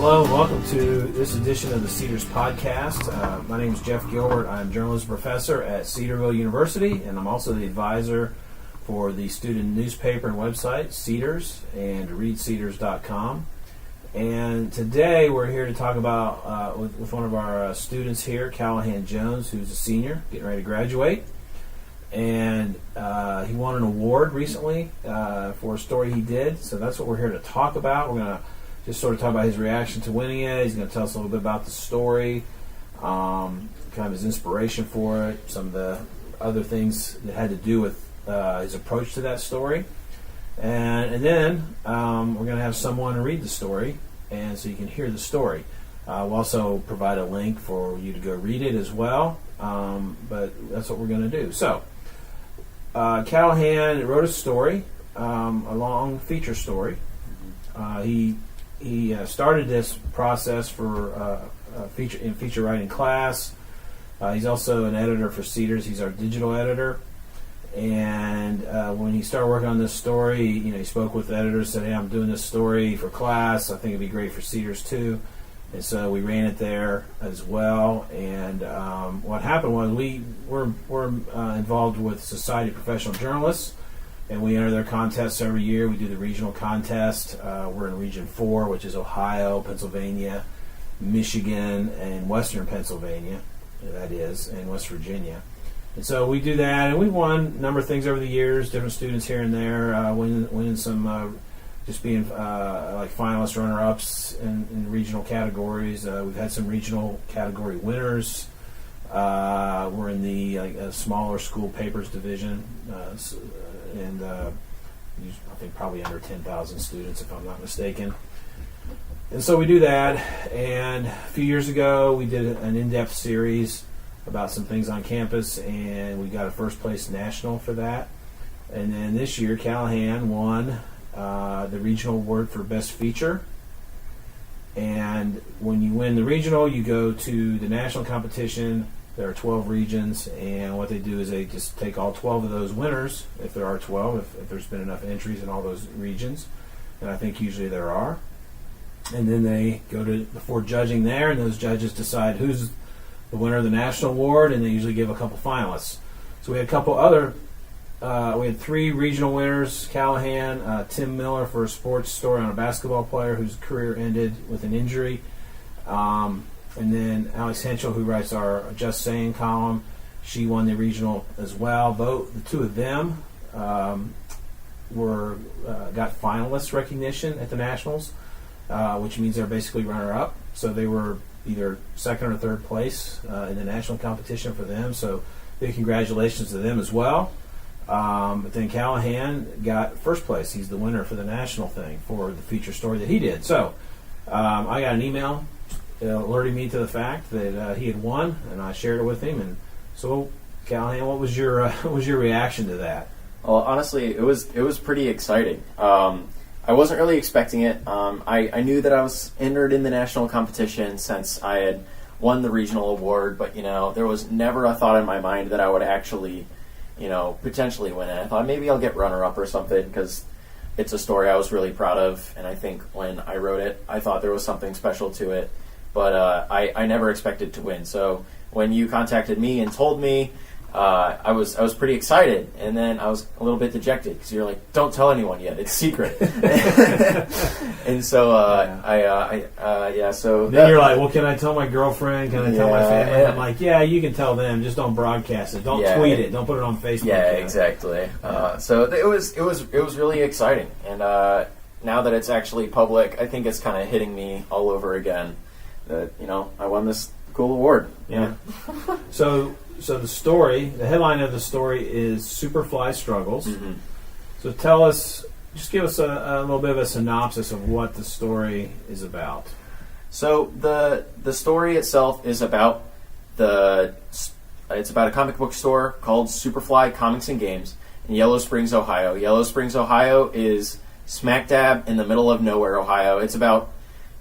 Hello and welcome to this edition of the Cedars Podcast. My name is Jeff Gilbert. I'm journalism professor at Cedarville University, and I'm also the advisor for the student newspaper and website, Cedars, and readcedars.com. And today we're here to talk about with one of our students here, Callahan Jones, who's a senior, getting ready to graduate. And he won an award recently for a story he did, so that's what we're here to talk about. We're going to just sort of talk about his reaction to winning it. He's going to tell us a little bit about the story, kind of his inspiration for it, some of the other things that had to do with his approach to that story. And then we're going to have someone read the story, and so you can hear the story. We'll also provide a link for you to go read it as well, but that's what we're going to do. So, Callahan wrote a story, a long feature story. He started this process for feature writing class. He's also an editor for Cedars. He's our digital editor. And when he started working on this story, he spoke with the editors, said, "Hey, I'm doing this story for class. I think it'd be great for Cedars too." And so we ran it there as well. And what happened was we're involved with Society of Professional Journalists, and we enter their contests every year. We do the regional contest. We're in Region 4, which is Ohio, Pennsylvania, Michigan, and Western Pennsylvania, that is, and West Virginia. And so we do that, and we've won a number of things over the years, different students here and there, winning some, just being like finalists, runner-ups in regional categories. We've had some regional category winners. We're in the smaller school papers division, and I think probably under 10,000 students, if I'm not mistaken. And so we do that, and a few years ago we did an in-depth series about some things on campus, and we got a first place national for that. And then this year Callahan won the regional award for best feature. And when you win the regional, you go to the national competition. There are 12 regions, and what they do is they just take all 12 of those winners, if there are 12, if there's been enough entries in all those regions, and I think usually there are. And then they go to before judging there, and those judges decide who's the winner of the national award, and they usually give a couple finalists. So we had a couple other, we had 3 regional winners: Callahan, Tim Miller for a sports story on a basketball player whose career ended with an injury, and then Alex Henschel, who writes our Just Saying column. She won the regional as well. Both the two of them got finalist recognition at the nationals, which means they're basically runner-up. So they were either second or third place in the national competition for them. So big congratulations to them as well. But then Callahan got first place. He's the winner for the national thing for the feature story that he did. So I got an email alerting me to the fact that he had won, and I shared it with him. And so, Callahan, what was your reaction to that? Well, honestly, it was pretty exciting. I wasn't really expecting it. I knew that I was entered in the national competition since I had won the regional award, but there was never a thought in my mind that I would actually, potentially win it. I thought maybe I'll get runner-up or something because it's a story I was really proud of, and I think when I wrote it, I thought there was something special to it. But I never expected to win. So when you contacted me and told me, I was pretty excited, and then I was a little bit dejected because you're like, "Don't tell anyone yet; it's secret." And so So then you're like, "Well, can I tell my girlfriend? Can I tell my family?" And I'm like, "Yeah, you can tell them. Just don't broadcast it. Don't tweet it. Don't put it on Facebook." Yeah, exactly. So it was really exciting, and now that it's actually public, I think it's kind of hitting me all over again. That I won this cool award. Yeah. So the story, the headline of the story is Superfly Struggles. Mm-hmm. So just give us a little bit of a synopsis of what the story is about. So the story itself is about it's about a comic book store called Superfly Comics and Games in Yellow Springs, Ohio. Yellow Springs, Ohio is smack dab in the middle of nowhere, Ohio. It's about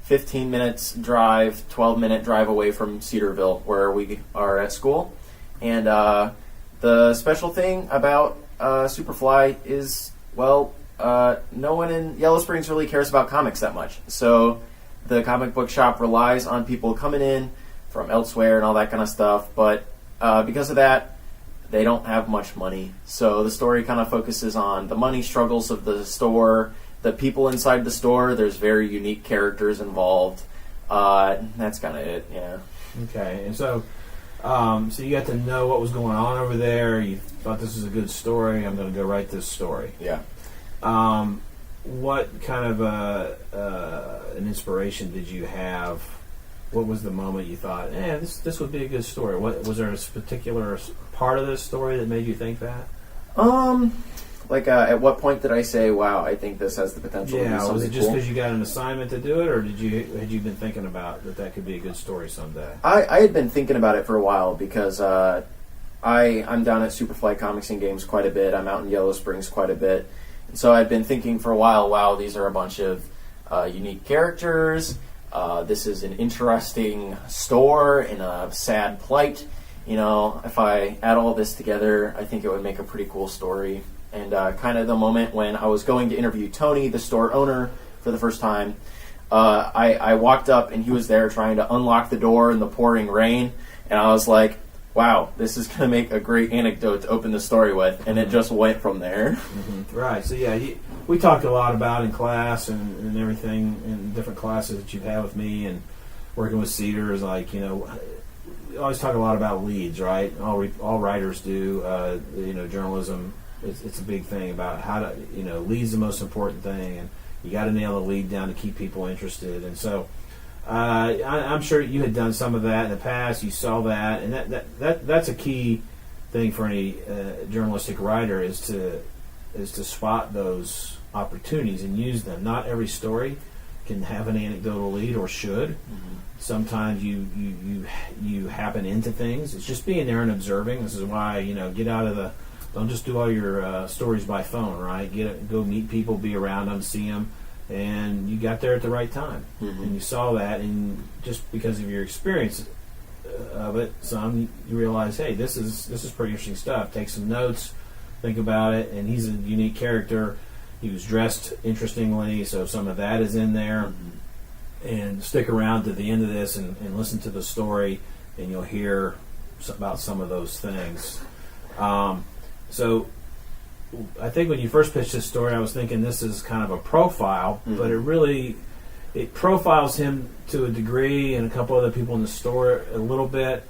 15 minutes drive, 12-minute drive away from Cedarville, where we are at school. And the special thing about Superfly is, no one in Yellow Springs really cares about comics that much. So the comic book shop relies on people coming in from elsewhere and all that kind of stuff, but because of that, they don't have much money. So the story kind of focuses on the money struggles of the store, the people inside the store. There's very unique characters involved. That's kind of it, yeah. Okay, and so you got to know what was going on over there. You thought this was a good story. I'm going to go write this story. Yeah. What kind of an inspiration did you have? What was the moment you thought, this would be a good story? What was there a particular part of this story that made you think that? At what point did I say, "Wow, I think this has the potential to be something cool"? Was it just because you got an assignment to do it, or had you been thinking about that could be a good story someday? I had been thinking about it for a while because I'm down at Superfly Comics and Games quite a bit. I'm out in Yellow Springs quite a bit. And so I'd been thinking for a while, wow, these are a bunch of unique characters. This is an interesting store in a sad plight. You know, if I add all this together, I think it would make a pretty cool story. And kind of the moment when I was going to interview Tony, the store owner, for the first time, I walked up and he was there trying to unlock the door in the pouring rain. And I was like, wow, this is going to make a great anecdote to open the story with. And it just went from there. Mm-hmm. Right. So, yeah, we talked a lot about in class and everything in different classes that you've had with me and working with Cedars. Like, you know, we always talk a lot about leads, right? All writers do. Journalism, it's a big thing about how to, lead's the most important thing. And you got to nail the lead down to keep people interested. And so I'm sure you had done some of that in the past. You saw that. And that's a key thing for any journalistic writer is to spot those opportunities and use them. Not every story can have an anecdotal lead or should. Mm-hmm. Sometimes you happen into things. It's just being there and observing. This is why get out of don't just do all your stories by phone, right? Go meet people, be around them, see them, and you got there at the right time, mm-hmm. and you saw that, and just because of your experience of it, you realize, hey, this is pretty interesting stuff. Take some notes, think about it, and he's a unique character. He was dressed interestingly, so some of that is in there. Mm-hmm. And stick around to the end of this and listen to the story, and you'll hear about some of those things. So I think when you first pitched this story, I was thinking this is kind of a profile, mm-hmm. but it profiles him to a degree and a couple other people in the store a little bit,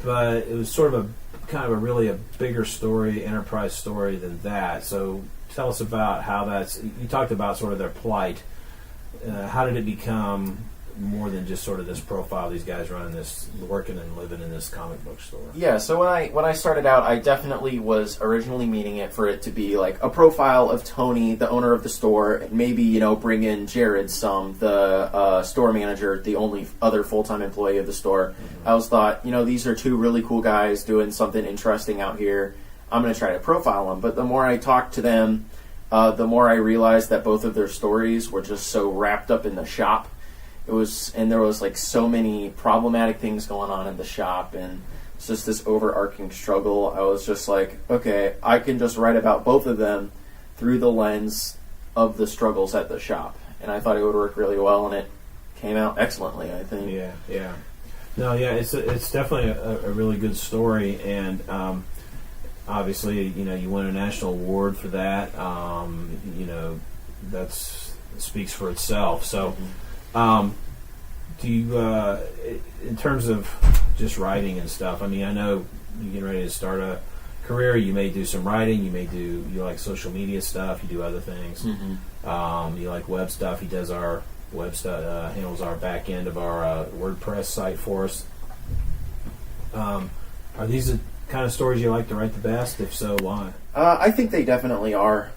but it was sort of a bigger story, enterprise story than that. So tell us about how you talked about sort of their plight. How did it become more than just sort of this profile, these guys working and living in this comic book store? Yeah, so when I started out, I definitely was originally meaning it for it to be like a profile of Tony, the owner of the store, and maybe, bring in Jared the store manager, the only other full-time employee of the store. Mm-hmm. I always thought, these are two really cool guys doing something interesting out here. I'm going to try to profile them. But the more I talked to them, the more I realized that both of their stories were just so wrapped up in the shop. There was like so many problematic things going on in the shop, and it's just this overarching struggle. I was just like, okay, I can just write about both of them through the lens of the struggles at the shop, and I thought it would work really well, and it came out excellently, I think. Yeah. No, yeah, it's definitely a really good story, and obviously, you won a national award for that. That speaks for itself. So. Mm-hmm. Do you, in terms of just writing and stuff, I mean, I know you're getting ready to start a career, you may do some writing, you like social media stuff, you do other things, mm-hmm. You like web stuff, he does our web stuff, handles our back end of our WordPress site for us. Are these the kind of stories you like to write the best? If so, why? I think they definitely are.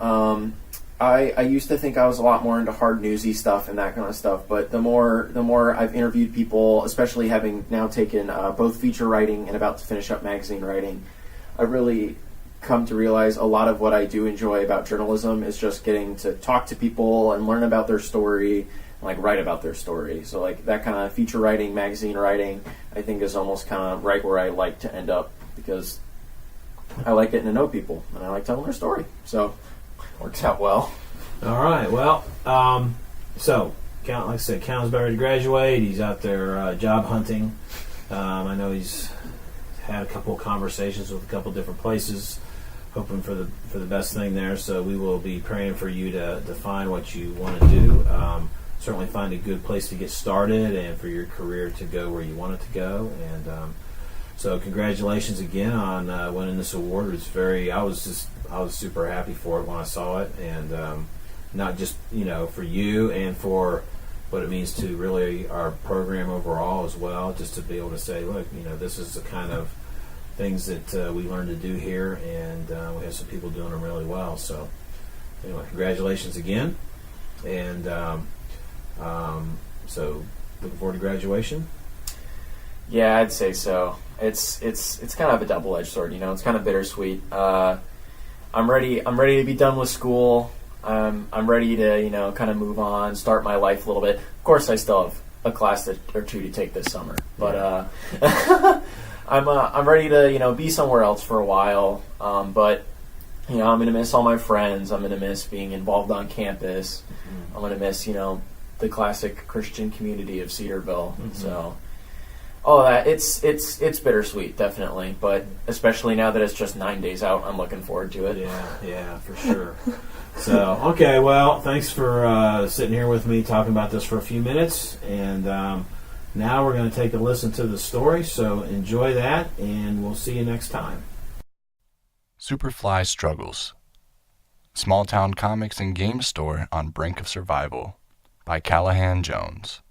I used to think I was a lot more into hard newsy stuff and that kind of stuff, but the more I've interviewed people, especially having now taken both feature writing and about to finish up magazine writing, I've really come to realize a lot of what I do enjoy about journalism is just getting to talk to people and learn about their story, and write about their story. So that kind of feature writing, magazine writing, I think is almost kind of right where I like to end up, because I like getting to know people and I like telling their story. So works out well. All right. Well, so like I said, Callan's about ready to graduate. He's out there job hunting. I know he's had a couple of conversations with a couple different places, hoping for the best thing there. So we will be praying for you to find what you want to do. Certainly find a good place to get started and for your career to go where you want it to go. And so congratulations again on winning this award. It's I was super happy for it when I saw it, and not just for you and for what it means to really our program overall as well. Just to be able to say, look, this is the kind of things that we learned to do here, and we have some people doing them really well. So anyway, congratulations again, and so looking forward to graduation. Yeah, I'd say so. It's kind of a double-edged sword, It's kind of bittersweet. I'm ready to be done with school. I'm ready to kind of move on, start my life a little bit. Of course, I still have a class or two to take this summer, but I'm ready to be somewhere else for a while. But I'm gonna miss all my friends. I'm gonna miss being involved on campus. Mm-hmm. I'm gonna miss the classic Christian community of Cedarville. Mm-hmm. So all that it's bittersweet, definitely. But especially now that it's just 9 days out, I'm looking forward to it. Yeah, for sure. So okay, well, thanks for sitting here with me talking about this for a few minutes, and now we're going to take a listen to the story. So enjoy that, and we'll see you next time. Superfly struggles. Small town comics and game store on brink of survival by Callahan Jones.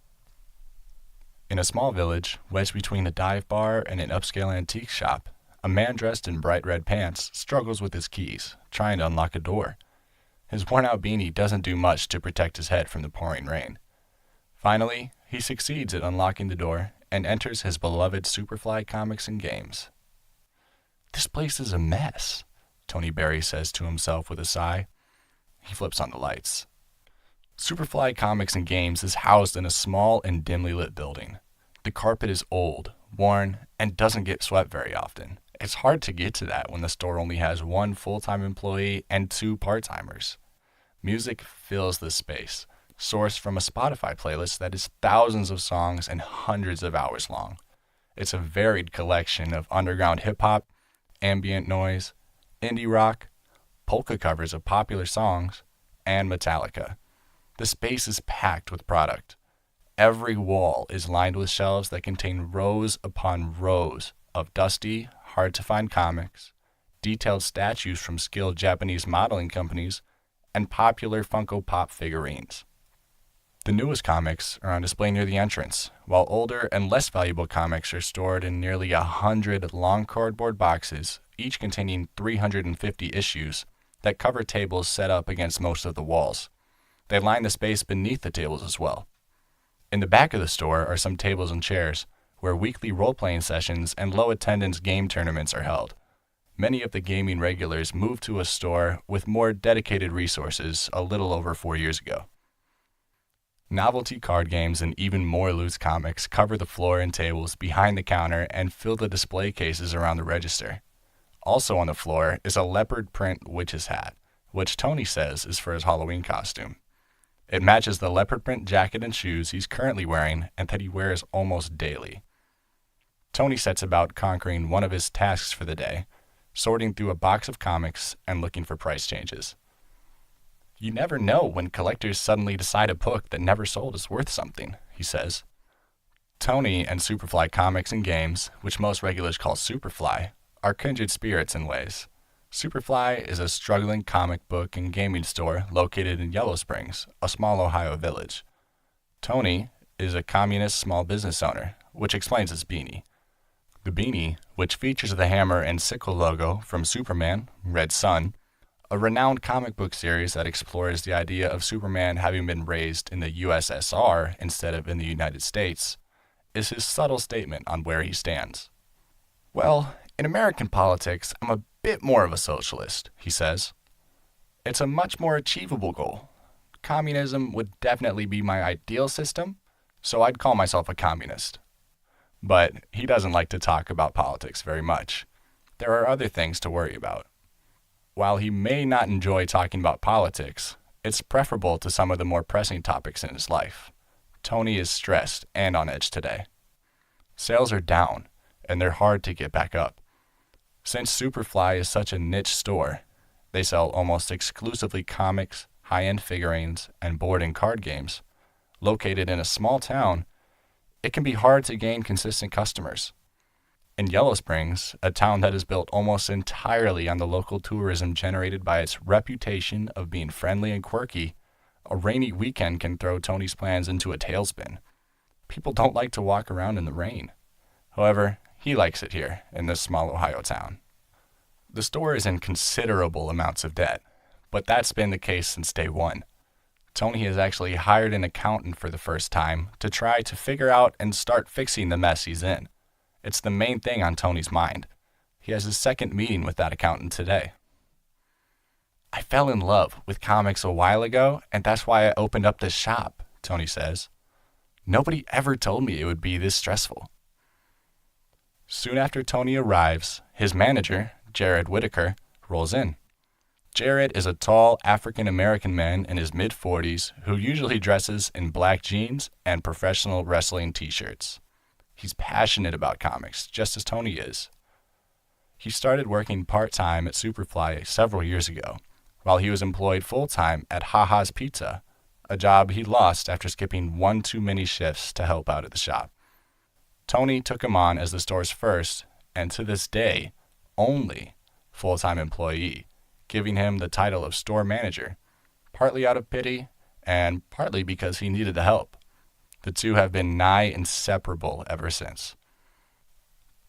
In a small village, wedged between a dive bar and an upscale antique shop, a man dressed in bright red pants struggles with his keys, trying to unlock a door. His worn-out beanie doesn't do much to protect his head from the pouring rain. Finally, he succeeds at unlocking the door and enters his beloved Superfly comics and games. "This place is a mess," Tony Berry says to himself with a sigh. He flips on the lights. Superfly Comics and Games is housed in a small and dimly lit building. The carpet is old, worn, and doesn't get swept very often. It's hard to get to that when the store only has one full-time employee and 2 part-timers. Music fills the space, sourced from a Spotify playlist that is thousands of songs and hundreds of hours long. It's a varied collection of underground hip-hop, ambient noise, indie rock, polka covers of popular songs, and Metallica. The space is packed with product. Every wall is lined with shelves that contain rows upon rows of dusty, hard-to-find comics, detailed statues from skilled Japanese modeling companies, and popular Funko Pop figurines. The newest comics are on display near the entrance, while older and less valuable comics are stored in nearly 100 long cardboard boxes, each containing 350 issues, that cover tables set up against most of the walls. They line the space beneath the tables as well. In the back of the store are some tables and chairs, where weekly role-playing sessions and low-attendance game tournaments are held. Many of the gaming regulars moved to a store with more dedicated resources a little over 4 years ago. Novelty card games and even more loose comics cover the floor and tables behind the counter and fill the display cases around the register. Also on the floor is a leopard print witch's hat, which Tony says is for his Halloween costume. It matches the leopard print jacket and shoes he's currently wearing and that he wears almost daily. Tony sets about conquering one of his tasks for the day, sorting through a box of comics and looking for price changes. "You never know when collectors suddenly decide a book that never sold is worth something," he says. Tony and Superfly Comics and Games, which most regulars call Superfly, are kindred spirits in ways. Superfly is a struggling comic book and gaming store located in Yellow Springs, a small Ohio village. Tony is a communist small business owner, which explains his beanie. The beanie, which features the hammer and sickle logo from Superman, Red Sun, a renowned comic book series that explores the idea of Superman having been raised in the USSR instead of in the United States, is his subtle statement on where he stands. "Well, in American politics, I'm a bit more of a socialist," he says. "It's a much more achievable goal. Communism would definitely be my ideal system, so I'd call myself a communist." But he doesn't like to talk about politics very much. There are other things to worry about. While he may not enjoy talking about politics, it's preferable to some of the more pressing topics in his life. Tony is stressed and on edge today. Sales are down, and they're hard to get back up. Since Superfly is such a niche store, they sell almost exclusively comics, high-end figurines, and board and card games. Located in a small town, it can be hard to gain consistent customers. In Yellow Springs, a town that is built almost entirely on the local tourism generated by its reputation of being friendly and quirky, a rainy weekend can throw Tony's plans into a tailspin. People don't like to walk around in the rain. However, he likes it here in this small Ohio town. The store is in considerable amounts of debt, but that's been the case since day one. Tony has actually hired an accountant for the first time to try to figure out and start fixing the mess he's in. It's the main thing on Tony's mind. He has his second meeting with that accountant today. I fell in love with comics a while ago, and that's why I opened up this shop, Tony says. Nobody ever told me it would be this stressful. Soon after Tony arrives, his manager, Jared Whitaker, rolls in. Jared is a tall African-American man in his mid-40s who usually dresses in black jeans and professional wrestling t-shirts. He's passionate about comics, just as Tony is. He started working part-time at Superfly several years ago, while he was employed full-time at Ha-Ha's Pizza, a job he lost after skipping one too many shifts to help out at the shop. Tony took him on as the store's first, and to this day, only full-time employee, giving him the title of store manager, partly out of pity and partly because he needed the help. The two have been nigh inseparable ever since.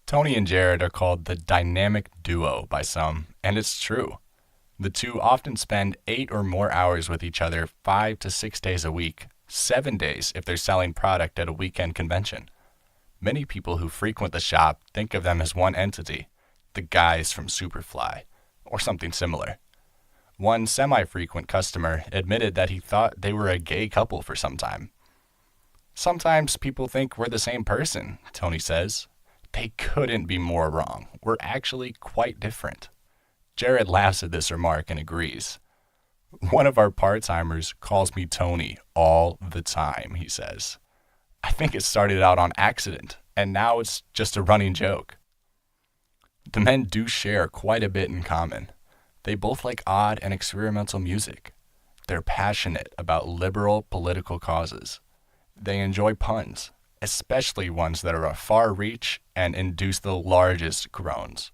Tony and Jared are called the dynamic duo by some, and it's true. The two often spend 8 or more hours with each other 5 to 6 days a week, 7 days if they're selling product at a weekend convention. Many people who frequent the shop think of them as one entity, the guys from Superfly, or something similar. One semi-frequent customer admitted that he thought they were a gay couple for some time. Sometimes people think we're the same person, Tony says. They couldn't be more wrong. We're actually quite different. Jared laughs at this remark and agrees. One of our part-timers calls me Tony all the time, he says. I think it started out on accident, and now it's just a running joke. The men do share quite a bit in common. They both like odd and experimental music. They're passionate about liberal political causes. They enjoy puns, especially ones that are a far reach and induce the largest groans.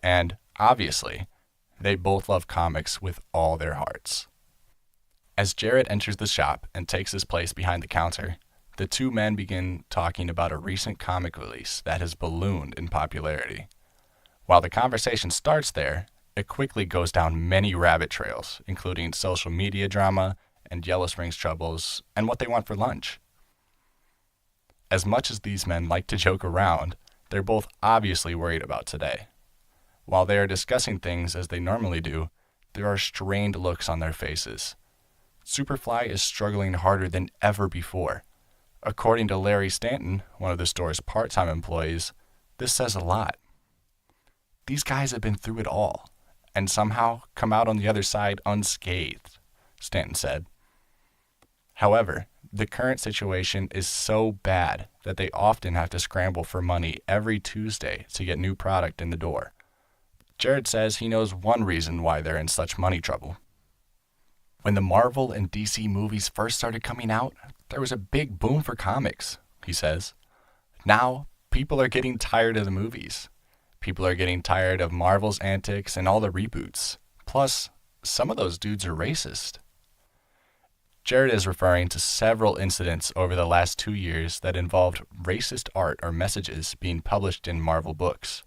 And, obviously, they both love comics with all their hearts. As Jared enters the shop and takes his place behind the counter, the two men begin talking about a recent comic release that has ballooned in popularity. While the conversation starts there, it quickly goes down many rabbit trails, including social media drama and Yellow Springs troubles and what they want for lunch. As much as these men like to joke around, they're both obviously worried about today. While they are discussing things as they normally do, there are strained looks on their faces. Superfly is struggling harder than ever before. According to Larry Stanton, one of the store's part-time employees, this says a lot. These guys have been through it all, and somehow come out on the other side unscathed, Stanton said. However, the current situation is so bad that they often have to scramble for money every Tuesday to get new product in the door. Jared says he knows one reason why they're in such money trouble. When the Marvel and DC movies first started coming out, there was a big boom for comics, he says. Now, people are getting tired of the movies. People are getting tired of Marvel's antics and all the reboots. Plus, some of those dudes are racist. Jared is referring to several incidents over the last 2 years that involved racist art or messages being published in Marvel books.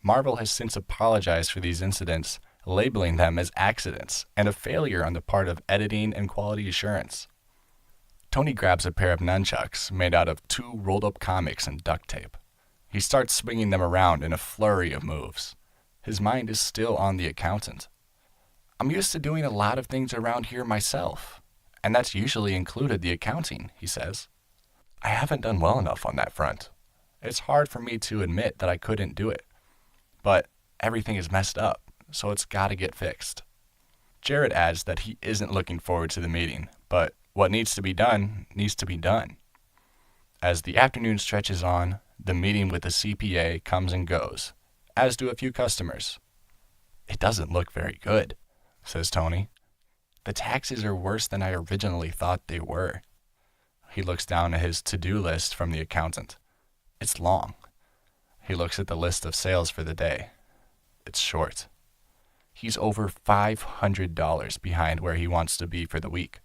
Marvel has since apologized for these incidents, labeling them as accidents and a failure on the part of editing and quality assurance. Tony grabs a pair of nunchucks made out of 2 rolled-up comics and duct tape. He starts swinging them around in a flurry of moves. His mind is still on the accountant. I'm used to doing a lot of things around here myself, and that's usually included the accounting, he says. I haven't done well enough on that front. It's hard for me to admit that I couldn't do it. But everything is messed up, so it's got to get fixed. Jared adds that he isn't looking forward to the meeting, but What needs to be done needs to be done. As the afternoon stretches on, the meeting with the CPA comes and goes, as do a few customers. "It doesn't look very good," says Tony. "The taxes are worse than I originally thought they were." He looks down at his to-do list from the accountant. It's long. He looks at the list of sales for the day. It's short. He's over $500 behind where he wants to be for the week.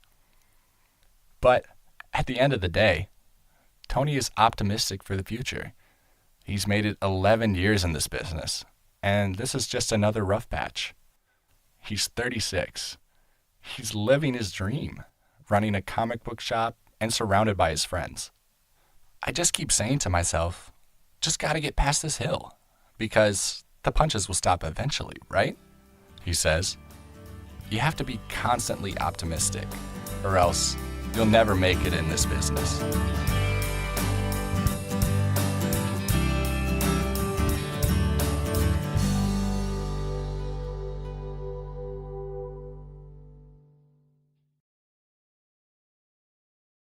But at the end of the day, Tony is optimistic for the future. He's made it 11 years in this business, and this is just another rough patch. He's 36. He's living his dream, running a comic book shop and surrounded by his friends. I just keep saying to myself, just gotta get past this hill, because the punches will stop eventually, right? He says. You have to be constantly optimistic, or else you'll never make it in this business.